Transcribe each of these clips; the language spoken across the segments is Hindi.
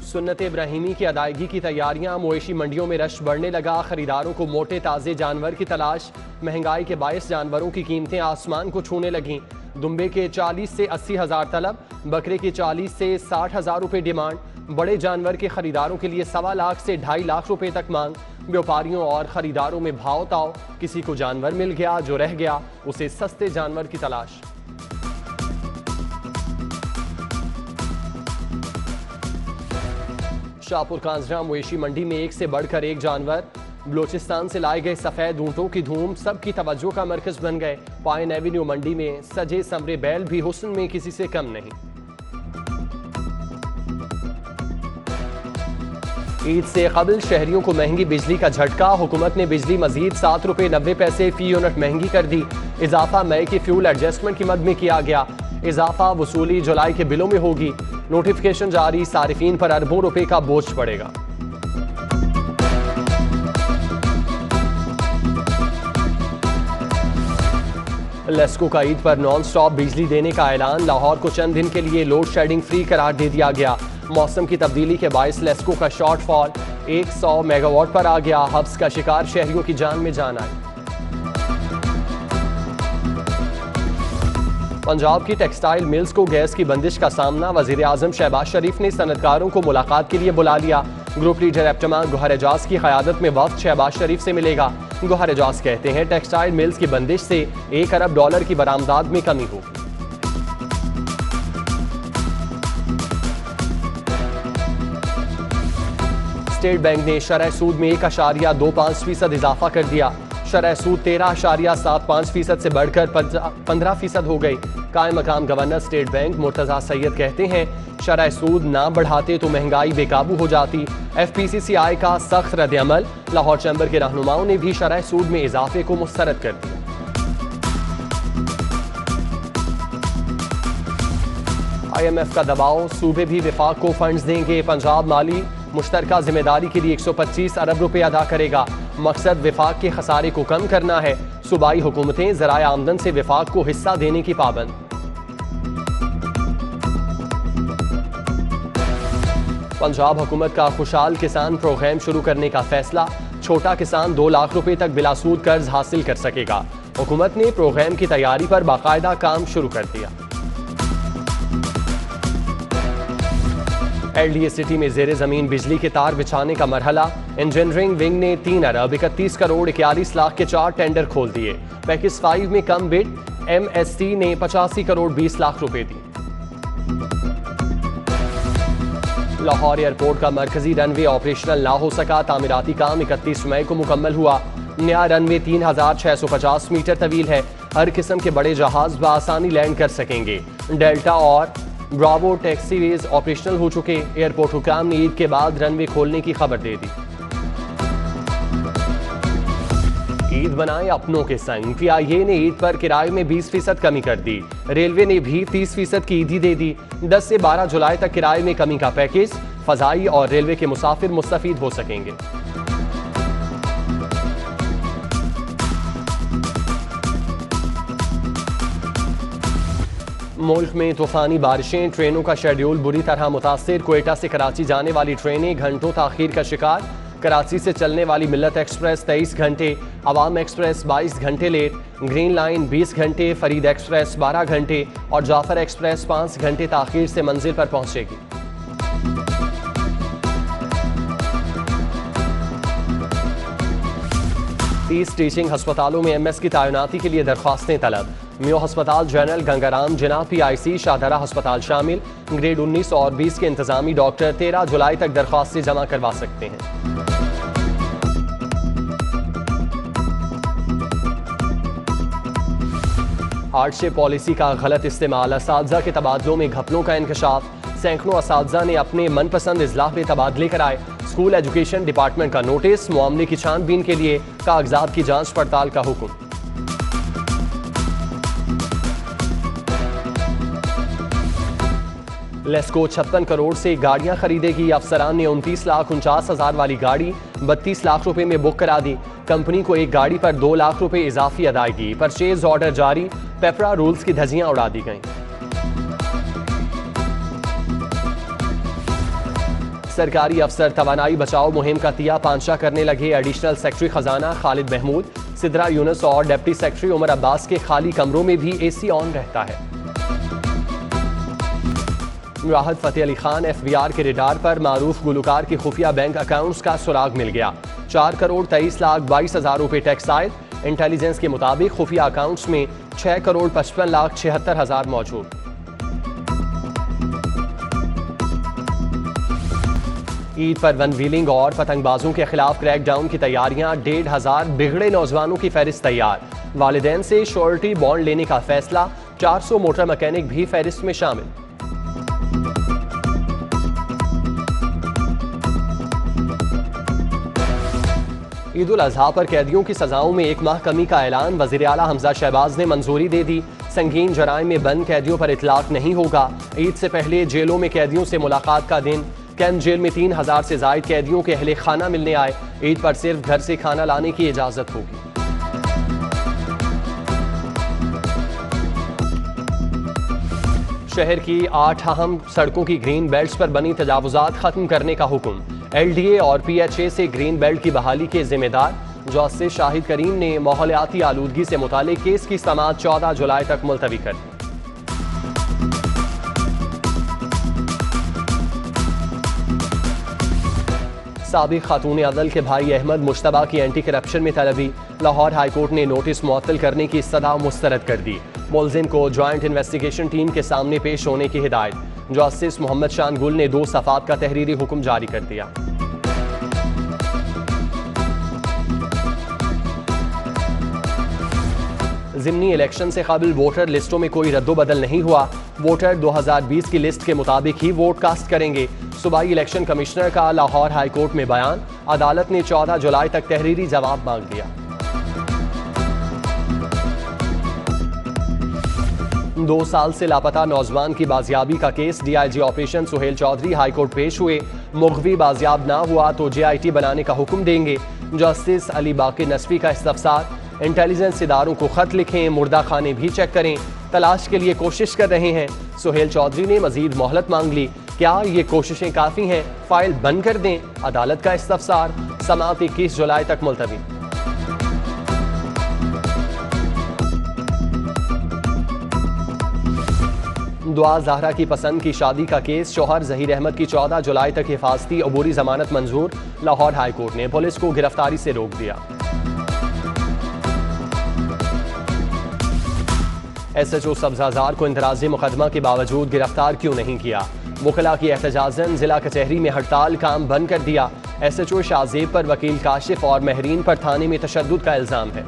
सुन्नत इब्राहिमी की अदायगी की तैयारियां, मवेशी मंडियों में रश बढ़ने लगा। खरीदारों को मोटे ताज़े जानवर की तलाश। महंगाई के बायस जानवरों की कीमतें आसमान को छूने लगीं। दुम्बे के 40 से 80 हज़ार तलब, बकरे के 40 से 60 हज़ार रुपये डिमांड। बड़े जानवर के खरीदारों के लिए 1.25 लाख से 2.5 लाख रुपए तक मांग। व्यापारियों और खरीदारों में भाव ताव। किसी को जानवर मिल गया, जो रह गया उसे सस्ते जानवर की तलाश। शाहपुर कांजरा मवेशी मंडी में एक से बढ़कर एक जानवर। बलोचिस्तान से लाए गए सफेद ऊंटों की धूम सबकी तवज्जो का मरकज बन गए। पाइन एवेन्यू मंडी में सजे संवरे बैल भी हुस्न में किसी से कम नहीं। ईद से कबल शहरियों को महंगी बिजली का झटका। हुकूमत ने बिजली मजीद 7 रुपये 90 पैसे फी यूनिट महंगी कर दी। इजाफा मई के फ्यूल एडजस्टमेंट की मद में किया गया। इजाफा वसूली जुलाई के बिलों में होगी। नोटिफिकेशन जारी, सारिफीन पर अरबों रुपए का बोझ पड़ेगा। लेस्को का ईद पर नॉन स्टॉप बिजली देने का ऐलान। लाहौर को चंद दिन के लिए लोड शेडिंग फ्री करार दे दिया गया। मौसम की तब्दीली के बायस लेस्को का शॉर्टफॉल 100 मेगावाट पर आ गया। हब्स का शिकार शहरियों की जान में जान आई। पंजाब की टेक्सटाइल मिल्स को गैस की बंदिश का सामना। वजीर आजम शहबाज शरीफ ने सनतकारों को मुलाकात के लिए बुला लिया। ग्रुप लीडर एप्टमा गौहर एजाज की क़यादत में वफ्द शहबाज शरीफ से मिलेगा। गौहर एजाज कहते हैं टेक्सटाइल मिल्स की बंदिश से $1 अरब की बरामदात में कमी होगी। स्टेट बैंक ने शरह सूद में 1.25% इजाफा कर दिया। शरह सूद 13.75% से बढ़कर 15% हो गई। कायम मकाम governor state bank Murtaza Syed कहते हैं शरह सूद ना बढ़ाते तो महंगाई बेकाबू हो जाती। FPCCI का सख्त रद्द-ए-अमल। लाहौर चैम्बर के रहनुमाओं ने भी शरह सूद में इजाफे को मुस्तरद कर दिया। IMF का दबाव, सूबे भी विफाक को फंड्स देंगे। पंजाब माली मुश्तरका जिम्मेदारी के लिए 125 अरब रुपए अदा करेगा। मकसद विफाक के खसारे को कम करना है। सूबाई हुकूमतें ज़राए आमदन से विफाक को हिस्सा देने की पाबंद। पंजाब हुकूमत का खुशहाल किसान प्रोग्राम शुरू करने का फैसला। छोटा किसान 2 लाख रुपए तक बिलासूद कर्ज हासिल कर सकेगा। हुकूमत ने प्रोग्राम की तैयारी पर बाकायदा काम शुरू कर दिया। LDA सिटी में जेर जमीन बिजली के तार बिछाने का मरहला। इंजीनियरिंग विंग ने 3 अरब 31 करोड़ 41 लाख के 4 टेंडर खोल दिए। पैकेज 5 में कम बिड। MST ने 85 करोड़ 20 लाख रुपए दी। लाहौर एयरपोर्ट का मरकजी रनवे ऑपरेशनल ना हो सका। तामीराती काम 31 मई को मुकम्मल हुआ। नया रनवे 3650 मीटर तवील है। हर किस्म के बड़े जहाज बआसानी लैंड कर सकेंगे। डेल्टा और ब्रावो टैक्सीवेज ऑपरेशनल हो चुके। एयरपोर्ट हुकाम ने ईद के बाद रनवे खोलने की खबर दे दी। ईद बनाए अपनों के संग। PIA ने ईद पर किराए में 20% कमी कर दी। रेलवे ने भी 30% की ईदी दे दी। 10 से 12 जुलाई तक किराए में कमी का पैकेज। फजाई और रेलवे के मुसाफिर मुस्तफीद हो सकेंगे। मुल्क में तूफानी बारिशें, ट्रेनों का शेड्यूल बुरी तरह मुतासिर। क्वेटा से कराची जाने वाली ट्रेनें घंटों ताखीर का शिकार। कराची से चलने वाली मिल्लत एक्सप्रेस 23 घंटे, अवाम एक्सप्रेस 22 घंटे लेट, ग्रीन लाइन 20 घंटे, फरीद एक्सप्रेस 12 घंटे और जाफर एक्सप्रेस 5 घंटे ताखीर से मंजिल पर पहुंचेगी। तीस टीचिंग अस्पतालों में MS की तैनाती के लिए दरख्वास्तें तलब। मियो अस्पताल जनरल गंगाराम जिना, PIC शाहदरा अस्पताल शामिल। ग्रेड 19 और 20 के इंतजामी डॉक्टर 13 जुलाई तक दरख्वास्तें जमा करवा सकते हैं। हार्डशिप पॉलिसी का गलत इस्तेमाल। असातिज़ा के तबादलों में घपलों का इंकशाफ। सैकड़ों असातिज़ा ने अपने मनपसंद इजलाह में तबादले कराए। स्कूल एजुकेशन डिपार्टमेंट का नोटिस। मामले की छानबीन के लिए कागजात की जांच पड़ताल का हुक्म। लेस्को 56 करोड़ से गाड़ियां खरीदेगी। अफसरान ने 29,49,000 वाली गाड़ी 32 लाख रुपए में बुक करा दी। कंपनी को एक गाड़ी पर 2 लाख रुपए इजाफी अदायगी। परचेज ऑर्डर जारी। पेपरा रूल्स की धज्जियां उड़ा दी गईं। सरकारी अफसर तवानाई बचाओ मुहिम का तिया पांचा करने लगे। एडिशनल सेक्रेटरी खजाना खालिद महमूद, सिद्रा यूनुस और डिप्टी सेक्रेटरी उमर अब्बास के खाली कमरों में भी एसी ऑन रहता है। राहत फतेह अली खान FBI के रडार पर मारूफ गुलकार के खुफिया बैंक अकाउंट्स का सुराग मिल गया। 4,23,22,000 रुपए टैक्स आयद। इंटेलिजेंस के मुताबिक खुफिया अकाउंट्स में 6,55,76,000 मौजूद। ईद पर वन व्हीलिंग और पतंगबाजों के खिलाफ क्रैकडाउन की तैयारियां। 1,500 बिगड़े नौजवानों की फहरिस्त तैयार। वालिदैन से श्योरिटी बॉन्ड लेने का फैसला। 400 मोटर मैकेनिक भी फहरिस्त में शामिल। ईद उल अजहा पर कैदियों की सजाओं में 1 माह कमी का ऐलान। वज़ीर आला हमजा शहबाज ने मंजूरी दे दी। संगीन जराइम में बंद कैदियों पर इतलाक नहीं होगा। ईद से पहले जेलों में कैदियों से मुलाकात का दिन। कैंट जेल में 3,000 से जायद कैदियों के अहले खाना मिलने आए। ईद पर सिर्फ घर से खाना लाने की इजाजत होगी। शहर की 8 अहम सड़कों की ग्रीन बेल्ट्स पर बनी तजावुजात खत्म करने का हुक्म। LDA और PHA से ग्रीन बेल्ट की बहाली के जिम्मेदार जस्टिस शाहिद करीम ने माहौलियाती आलूदगी से मुतालिक केस की समाअत 14 जुलाई तक मुलतवी कर दी। साबिक खातून अदल के भाई अहमद मुश्तबा की एंटी करप्शन में तलबी। लाहौर हाईकोर्ट ने नोटिस मुअत्तल करने की इस्तदा मुस्तरद कर दी। मुलजिम को ज्वाइंट इन्वेस्टिगेशन टीम के सामने पेश होने की हिदायत। जस्टिस मोहम्मद शान गुल ने 2 सफ़ात का तहरीरी हुक्म जारी कर दिया। ज़िमनी इलेक्शन से कबल वोटर लिस्टों में कोई रद्दोबदल नहीं हुआ। वोटर 2020 की लिस्ट के मुताबिक ही वोट कास्ट करेंगे। सूबाई इलेक्शन कमिश्नर का लाहौर हाई कोर्ट में बयान। अदालत ने 14 जुलाई तक तहरीरी जवाब मांग लिया। 2 साल से लापता नौजवान की बाजियाबी का केस। DIG operation Suhail Chaudhry high court पेश हुए। मुग़वी बाजियाब ना हुआ तो JIT बनाने का हुक्म देंगे। जस्टिस अली बाकिर नसवी का इस्तफसार। इंटेलिजेंस इदारों को खत लिखें, मुर्दा खाने भी चेक करें, तलाश के लिए कोशिश कर रहे हैं। सुहेल चौधरी ने मजीद मोहलत मांग ली। क्या ये कोशिशें काफ़ी हैं? फाइल बंद कर दें, अदालत का इस्तफसार। समाअत 21 जुलाई तक मुलतवी। दुआ ज़हरा की पसंद की शादी का केस। शौहर ज़हीर अहमद की 14 जुलाई तक हिफाजती अबूरी जमानत मंजूर। लाहौर हाई कोर्ट ने पुलिस को गिरफ्तारी से रोक दिया। SHO सब्ज़ाजार को इंतराज़ी मुकदमा के बावजूद गिरफ्तार क्यों नहीं किया? वकला की एहतजाजन जिला कचहरी में हड़ताल, काम बंद कर दिया। SHO शाहजेब पर वकील काशिफ और महरीन पर थाने में तशद्दुद का इल्ज़ाम है।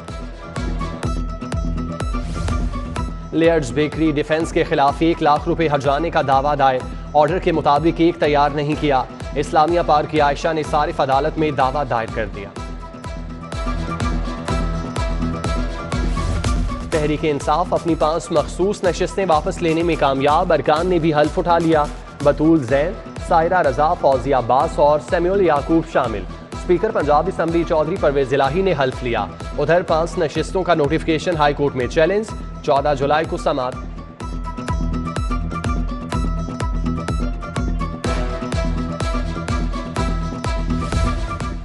लेयर्स बेकरी डिफेंस के खिलाफ 1 लाख रुपए हर्जाने का दावा दायर। ऑर्डर के मुताबिक केक तैयार नहीं किया। इस्लामिया पार्क की आयशा ने सारिफ अदालत में दावा दायर कर दिया। तहरीक इंसाफ अपनी 5 मखसूस नशिस्तें वापस लेने में कामयाब। अरकान ने भी हल्फ उठा लिया। बतूल जैन, सायरा रजा, फौजिया अब्बास और सैमुअल याकूब शामिल। स्पीकर पंजाब असम्बली चौधरी परवेज इलाही ने हल्फ लिया। उधर 5 नशिस्तों का नोटिफिकेशन हाई कोर्ट में चैलेंज। 14 जुलाई को समाअत।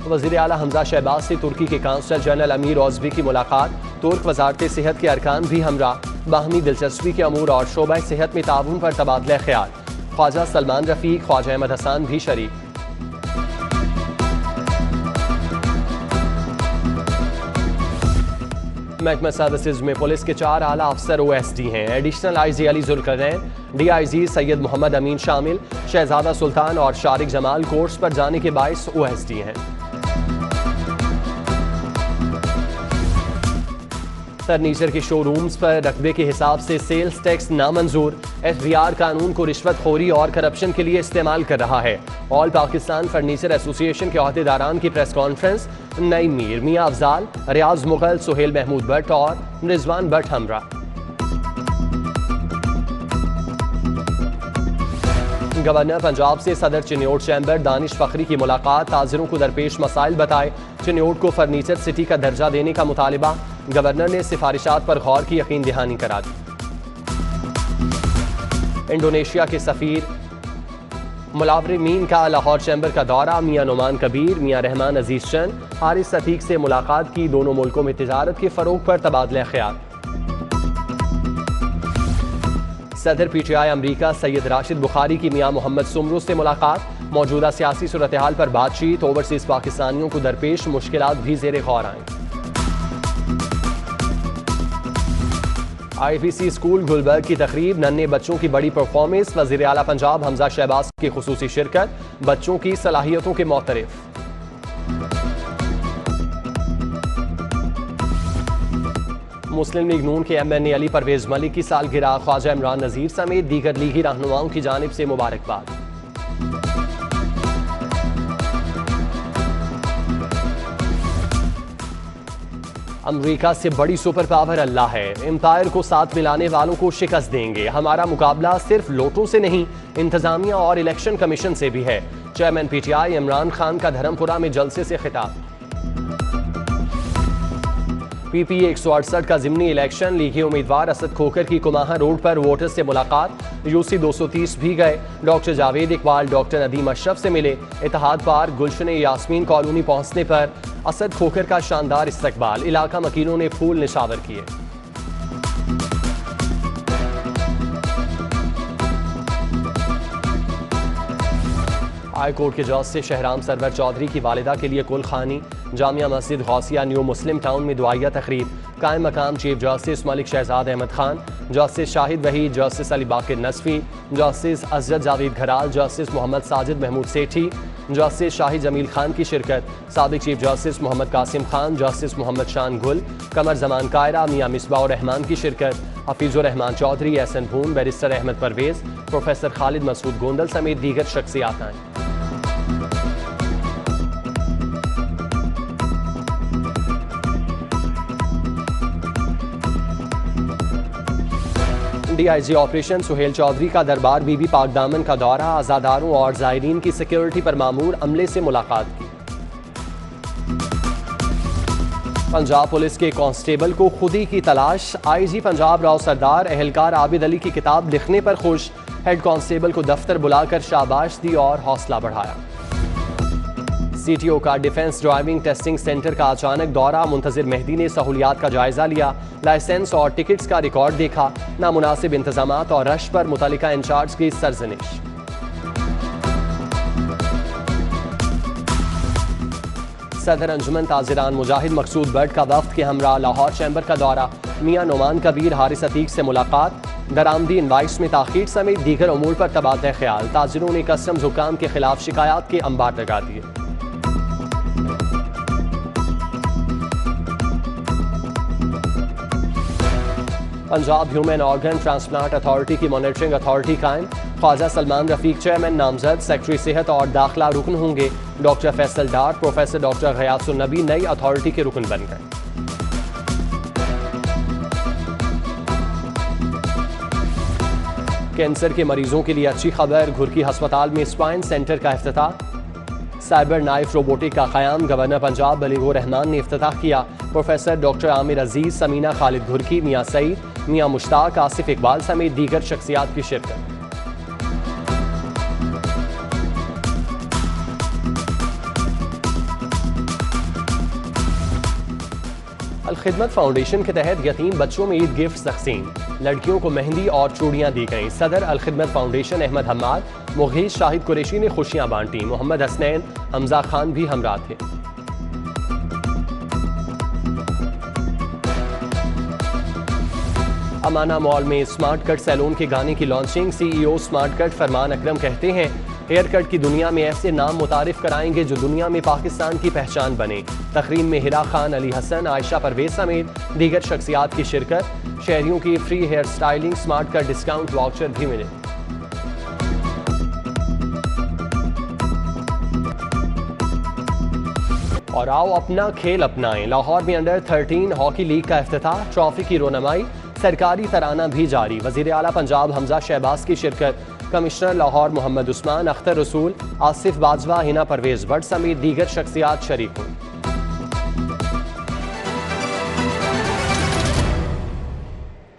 वज़ीर आला हमजा शहबाज से तुर्की के काउंसल जनरल अमीर औज़वी की मुलाकात। तुर्क वज़ारत सेहत के अरकान भी हमरा। बाहमी दिलचस्पी के अमूर और शोबा सेहत में ताउन पर तबादला ख्याल। ख्वाजा सलमान रफ़ीक, ख्वाजा अहमद हसन भी शरीक। महकमा सर्विसेज में पुलिस के 4 आला अफसर OSD हैं। Additional IG Ali Zulqarnain, DIG Syed Mohammad Amin शामिल। शहजादा सुल्तान और शारिक जमाल कोर्स पर जाने के बायस OSD हैं। फर्नीचर के शोरूम्स पर रकबे के हिसाब से सेल्स टैक्स नामंजूर। FBR कानून को रिश्वतखोरी और करप्शन के लिए इस्तेमाल कर रहा है। ऑल पाकिस्तान फर्नीचर एसोसिएशन के अहदेदारान की प्रेस कॉन्फ्रेंस। नईम मीर, मियां अफजाल, रियाज मुगल, सुहेल महमूद भट्ट और रिजवान भट्ट हमरा। गवर्नर पंजाब से सदर चिन्योट चैम्बर दानिश फखरी की मुलाकात। ताजिरों को दरपेश मसाइल बताए। चिन्योट को फर्नीचर सिटी का दर्जा देने का मुतालिबा। गवर्नर ने सिफारिशात पर गौर की यकीन दहानी करा दी। इंडोनेशिया के सफीर मुलावरिमीन का लाहौर चैम्बर का दौरा, मियां नुमान कबीर, मियां रहमान अजीज चंद, हारिस अतीक से मुलाकात की। दोनों मुल्कों में तिजारत के फरोग पर तबादला ख्याल। सदर PTI अमरीका सैयद राशिद बुखारी की मियां मोहम्मद सुमरू से मुलाकात, मौजूदा सियासी सूरत हाल पर बातचीत। ओवरसीज पाकिस्तानियों को दरपेश मुश्किलात भी ज़ेरे गौर आएं। IVC स्कूल गुलबर्ग की तकरीब, नन्हे बच्चों की बड़ी परफॉर्मेंस। वज़ीर आला पंजाब हमजा शहबाज की खुसूसी शिरकत, बच्चों की सलाहियतों के मोतरफ। मुस्लिम लीग नून के MNA अली परवेज मलिक की सालगिरह, ख्वाजा इमरान नज़ीर समेत दीगर लीगी रहनुमाओं की जानिब से मुबारकबाद। अमरीका से बड़ी सुपर पावर अल्लाह है, एम्पायर को साथ मिलाने वालों को शिकस्त देंगे। हमारा मुकाबला सिर्फ लोटों से नहीं, इंतजामिया और इलेक्शन कमीशन से भी है। चेयरमैन PTI इमरान खान का धर्मपुरा में जलसे से खिताब। PP 168 का ज़िमनी इलेक्शन, लीगी उम्मीदवार असद खोकर की कुमाहा रोड पर वोटर्स से मुलाकात। UC 230 भी गए, डॉक्टर जावेद इकबाल, डॉक्टर नदीम अशरफ से मिले। इत्तेहाद पार्क गुलशन यास्मीन कॉलोनी पहुंचने पर असद खोकर का शानदार इस्तकबाल, इलाका मकीनों ने फूल निशावर किए। हाई कोर्ट के जज से शहराम सरवर चौधरी की वालिदा के लिए कुल खानी, जामिया मस्जिद गौसिया न्यू मुस्लिम टाउन में दुआया तकरीब। कायम मकाम chief justice Malik Shahzad Ahmad Khan, justice Shahid Waheed, justice Ali Baqir Nasfi, justice Ajad Javed Ghural, justice Mohammad Sajid Mahmood Sethi, justice Shahid Jamil Khan की शिरकत। साबिक chief justice Mohammad Qasim Khan, justice Mohammad Shan Gul, कमर जमान कायरा, मियां मिसबाउर रहमान की शिरकत। हफीजुर रहमान चौधरी, एहसन भून, बैरिस्टर अहमद परवेज, प्रोफेसर खालिद मसूद गोंदल समेत दीगर शख्सियात आए। DIG ऑपरेशन सुहेल चौधरी का दरबार बीबी पाक दामन का दौरा, आज़ादारों और ज़ायरीन की सिक्योरिटी पर मामूर अमले से मुलाकात की। पंजाब पुलिस के कांस्टेबल को खुदी की तलाश, IG पंजाब राव सरदार एहलकार आबिद अली की किताब लिखने पर खुश। हेड कांस्टेबल को दफ्तर बुलाकर शाबाश दी और हौसला बढ़ाया। CTO का डिफेंस ड्राइविंग टेस्टिंग सेंटर का अचानक दौरा, मुंतजिर मेहदी ने सहूलियात का जायजा लिया, लाइसेंस और टिकट्स का रिकॉर्ड देखा। नामुनासिब इंतजामात और रश पर मुतल्लिका इंचार्ज की सरजनिश। सदर अंजुमन ताजिरान मुजाहिद मकसूद बट का वफ्द के हमरा लाहौर चैम्बर का दौरा, मियां नुमान कबीर, हारिस अतीक से मुलाकात। दरामदी इनवाइस में ताखीर समेत दीगर अमूर पर तबादला ख्याल। ताजिरों ने कस्टम्स हुकाम के खिलाफ शिकायत के अंबार लगा दिए। Punjab human organ transplant authority की मॉनिटरिंग अथॉरिटी कायम। ख्वाजा सलमान रफीक चेयरमैन नामजद, सेक्रेटरी सेहत और दाखिला रुकन होंगे। डॉक्टर फैसल डार, प्रोफेसर डॉक्टर गयासुन नबी नई अथॉरिटी के रुकन बन गए। कैंसर के मरीजों के लिए अच्छी खबर, घुरकी अस्पताल में स्पाइन सेंटर का इफ्तिताह। साइबर नाइफ रोबोटिक का क़याम, गवर्नर पंजाब बलीगुर रहमान ने इफ्तिताह किया। प्रोफेसर डॉक्टर आमिर अजीज, समीना खालिद घुरकी, मियां सईद, मियां मुश्ताक, आसिफ इकबाल समेत दीगर शख्सियात की शिरकत। अलखिदमत फाउंडेशन के तहत यतीम बच्चों में ईद गिफ्ट तकसीम, लड़कियों को मेहंदी और चूड़ियां दी गईं। सदर अलखिदमत फाउंडेशन अहमद हम्माद, मुगीस शाहिद कुरैशी ने खुशियां बांटी। मोहम्मद हसनैन, हमजा खान भी हमरा थे। अमाना मॉल में स्मार्ट कट सैलून के गाने की लॉन्चिंग। CEO स्मार्ट कट फरमान अकरम कहते हैं, हेयर कट की दुनिया में ऐसे नाम मुतारिफ कराएंगे जो दुनिया में पाकिस्तान की पहचान बने। तकरीम में हिरा खान, अली हसन, आयशा परवेज समेत दीगर शख्सियात की शिरकत। शहरियों की free hair styling, smart cut discount voucher भी मिले। और आओ अपना खेल अपनाएं, लाहौर में अंडर 13 हॉकी लीग का इफ्तिताह, ट्रॉफी की रोनमाई, सरकारी तराना भी जारी। वजीर आला पंजाब हमजा शहबाज की शिरकत। कमिश्नर लाहौर मोहम्मद उस्मान, अख्तर रसूल, आसिफ बाजवा, हिना परवेज भट्ट समेत दीगर शख्सियात शरीक हुई।